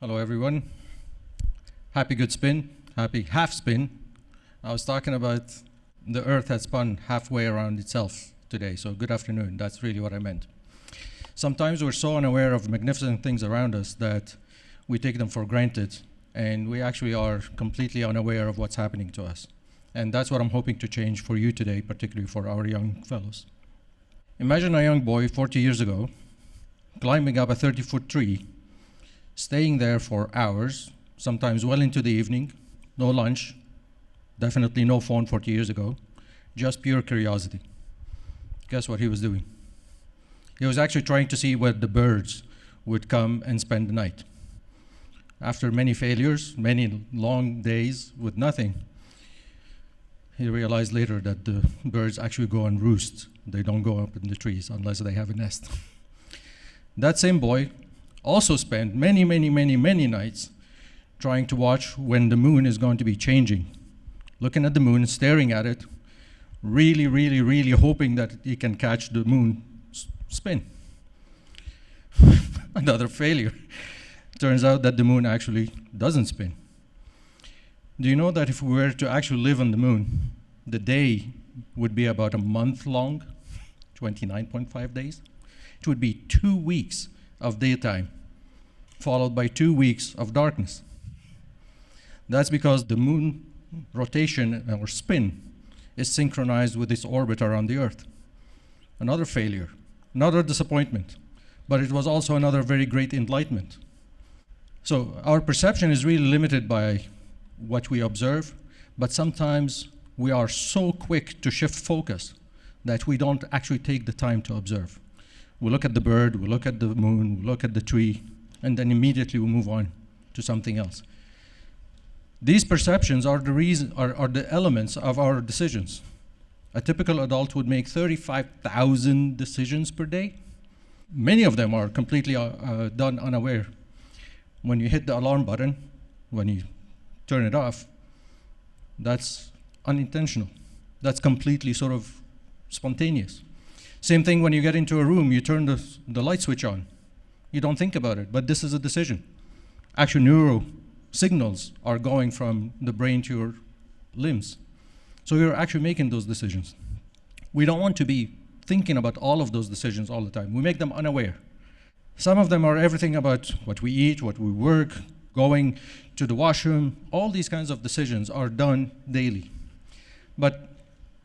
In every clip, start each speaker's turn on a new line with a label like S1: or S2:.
S1: Hello, everyone. Happy good spin, happy half spin. I was talking about the Earth has spun halfway around itself today, so good afternoon. That's really what I meant. Sometimes we're so unaware of magnificent things around us that we take them for granted, and we actually are completely unaware of what's happening to us. And that's what I'm hoping to change for you today, particularly for our young fellows. Imagine a young boy 40 years ago climbing up a 30-foot tree, staying there for hours, sometimes well into the evening, no lunch, definitely no phone 40 years ago, just pure curiosity. Guess what he was doing? He was actually trying to see where the birds would come and spend the night. After many failures, many long days with nothing, he realized later that the birds actually go and roost. They don't go up in the trees unless they have a nest. That same boy also spent many nights trying to watch when the moon is going to be changing, looking at the moon, staring at it, really hoping that he can catch the moon spin. Another failure. Turns out that the moon actually doesn't spin. Do you know that if we were to actually live on the moon, the day would be about a month long, 29.5 days? It would be 2 weeks of daytime, followed by 2 weeks of darkness. That's because the moon rotation or spin is synchronized with its orbit around the Earth. Another failure, another disappointment, but it was also another very great enlightenment. So our perception is really limited by what we observe, but sometimes we are so quick to shift focus that we don't actually take the time to observe. We look at the bird, we look at the moon, we look at the tree, and then immediately we move on to something else. These perceptions are the elements of our decisions. A typical adult would make 35,000 decisions per day. Many of them are completely done unaware. When you hit the alarm button, when you turn it off, that's unintentional. That's completely sort of spontaneous. Same thing when you get into a room, you turn the light switch on. You don't think about it, but this is a decision. Actually, neuro signals are going from the brain to your limbs. So you're actually making those decisions. We don't want to be thinking about all of those decisions all the time. We make them unaware. Some of them are everything about what we eat, what we work, going to the washroom. All these kinds of decisions are done daily. But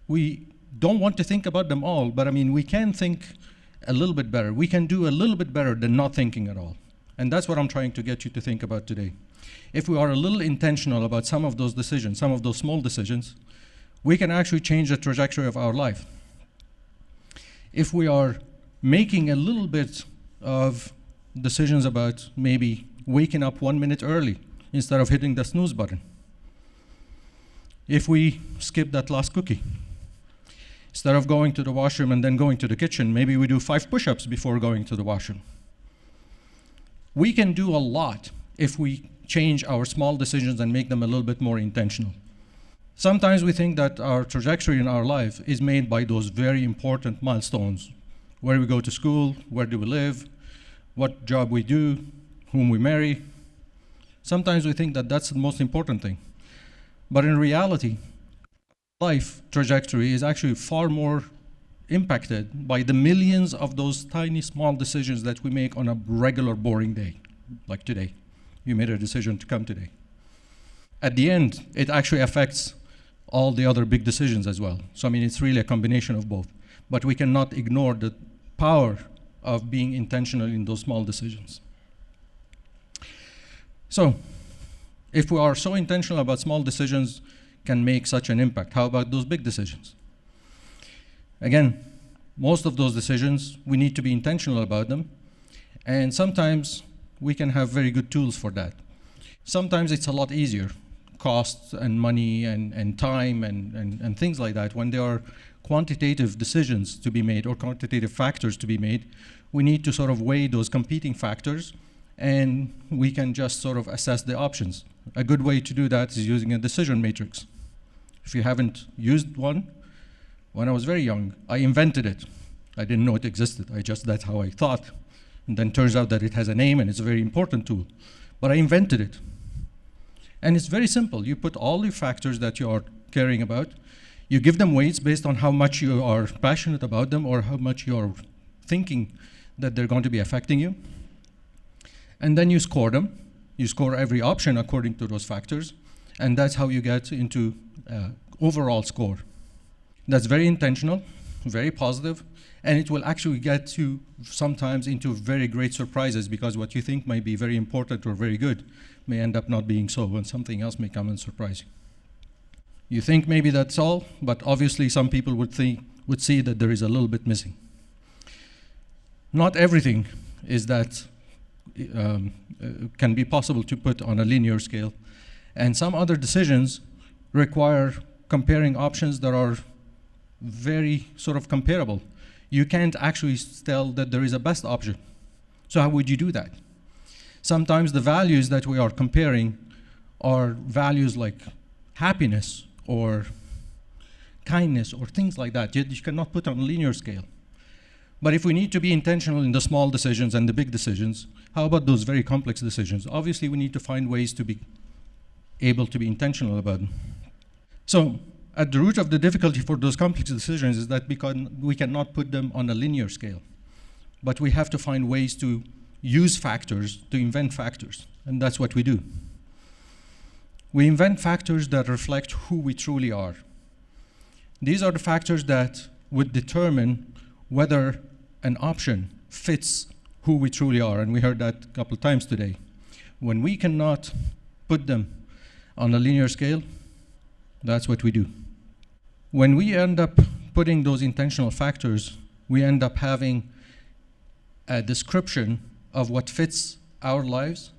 S1: we don't want to think about them all, but I mean, we can think a little bit better. We can do a little bit better than not thinking at all. And that's what I'm trying to get you to think about today. If we are a little intentional about some of those decisions, some of those small decisions, we can actually change the trajectory of our life. If we are making a little bit of decisions about maybe waking up 1 minute early instead of hitting the snooze button. If we skip that last cookie, instead of going to the washroom and then going to the kitchen, maybe we do 5 push-ups before going to the washroom. We can do a lot if we change our small decisions and make them a little bit more intentional. Sometimes we think that our trajectory in our life is made by those very important milestones. Where we go to school, where do we live, what job we do, whom we marry. Sometimes we think that that's the most important thing. But in reality, life trajectory is actually far more impacted by the millions of those tiny small decisions that we make on a regular boring day, like today. You made a decision to come today. At the end, it actually affects all the other big decisions as well. So I mean, it's really a combination of both. But we cannot ignore the power of being intentional in those small decisions. So, if we are so intentional about small decisions can make such an impact, how about those big decisions? Again, most of those decisions, we need to be intentional about them. And sometimes we can have very good tools for that. Sometimes it's a lot easier, costs and money and time and things like that. When there are quantitative decisions to be made or quantitative factors to be made, we need to sort of weigh those competing factors, and we can just sort of assess the options. A good way to do that is using a decision matrix. If you haven't used one, when I was very young, I invented it. I didn't know it existed. That's how I thought. And then turns out that it has a name and it's a very important tool. but I invented it. And it's very simple. You put all the factors that you are caring about, you give them weights based on how much you are passionate about them or how much you are thinking that they're going to be affecting you. And then you score them. You score every option according to those factors. And that's how you get into overall score. That's very intentional, very positive, and it will actually get you sometimes into very great surprises, because what you think might be very important or very good may end up not being so, and something else may come and surprise you. You think maybe that's all, but obviously some people would see that there is a little bit missing. Not everything is that can be possible to put on a linear scale, and some other decisions require comparing options that are very sort of comparable. You can't actually tell that there is a best option. So how would you do that? Sometimes the values that we are comparing are values like happiness or kindness or things like that. You cannot put on a linear scale. But if we need to be intentional in the small decisions and the big decisions, how about those very complex decisions? Obviously, we need to find ways to be able to be intentional about them. So at the root of the difficulty for those complex decisions is that we cannot put them on a linear scale. But we have to find ways to use factors, to invent factors. And that's what we do. We invent factors that reflect who we truly are. These are the factors that would determine whether an option fits who we truly are. And we heard that a couple of times today. When we cannot put them on a linear scale, that's what we do. When we end up putting those intentional factors, we end up having a description of what fits our lives.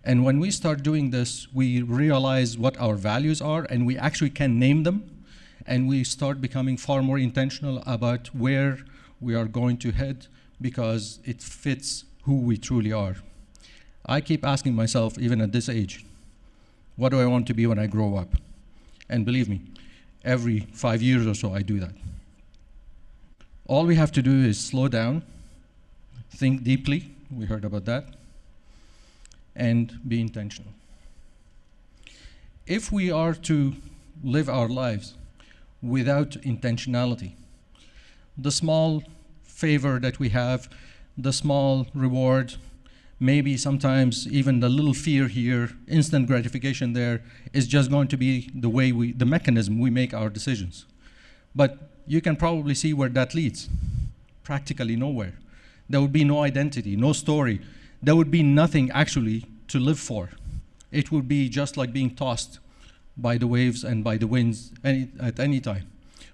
S1: And when we start doing this, we realize what our values are, and we actually can name them, and we start becoming far more intentional about where we are going to head, because it fits who we truly are. I keep asking myself, even at this age, what do I want to be when I grow up? And believe me, every 5 years or so I do that. All we have to do is slow down, think deeply, we heard about that, and be intentional. If we are to live our lives without intentionality, the small favor that we have, the small reward, maybe sometimes even the little fear here, instant gratification there, is just going to be the mechanism we make our decisions. But you can probably see where that leads. Practically nowhere. There would be no identity, no story. There would be nothing actually to live for. It would be just like being tossed by the waves and by the winds at any time.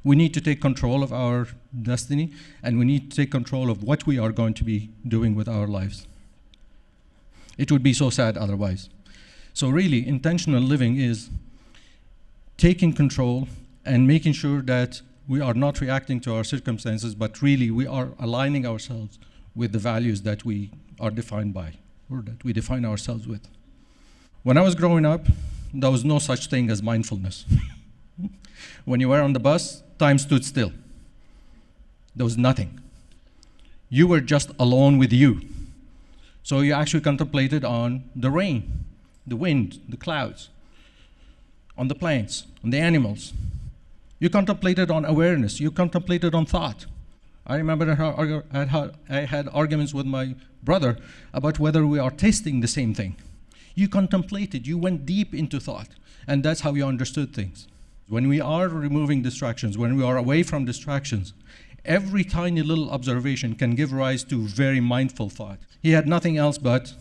S1: We need to take control of our destiny, and we need to take control of what we are going to be doing with our lives. It would be so sad otherwise. So really, intentional living is taking control and making sure that we are not reacting to our circumstances, but really we are aligning ourselves with the values that we are defined by, or that we define ourselves with. When I was growing up, there was no such thing as mindfulness. When you were on the bus, time stood still. There was nothing. You were just alone with you. So you actually contemplated on the rain, the wind, the clouds, on the plants, on the animals. You contemplated on awareness. You contemplated on thought. I remember I had arguments with my brother about whether we are tasting the same thing. You contemplated, you went deep into thought, and that's how you understood things. When we are removing distractions, when we are away from distractions, every tiny little observation can give rise to very mindful thought. He had nothing else but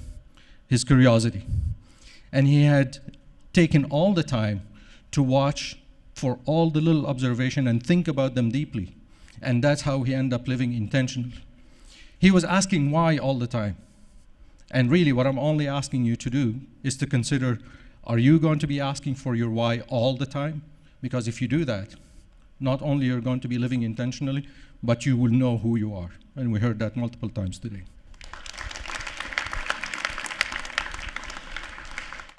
S1: his curiosity. And he had taken all the time to watch for all the little observation and think about them deeply. And that's how he ended up living intentionally. He was asking why all the time. And really what I'm only asking you to do is to consider, are you going to be asking for your why all the time? Because if you do that, not only you're going to be living intentionally, but you will know who you are. And we heard that multiple times today.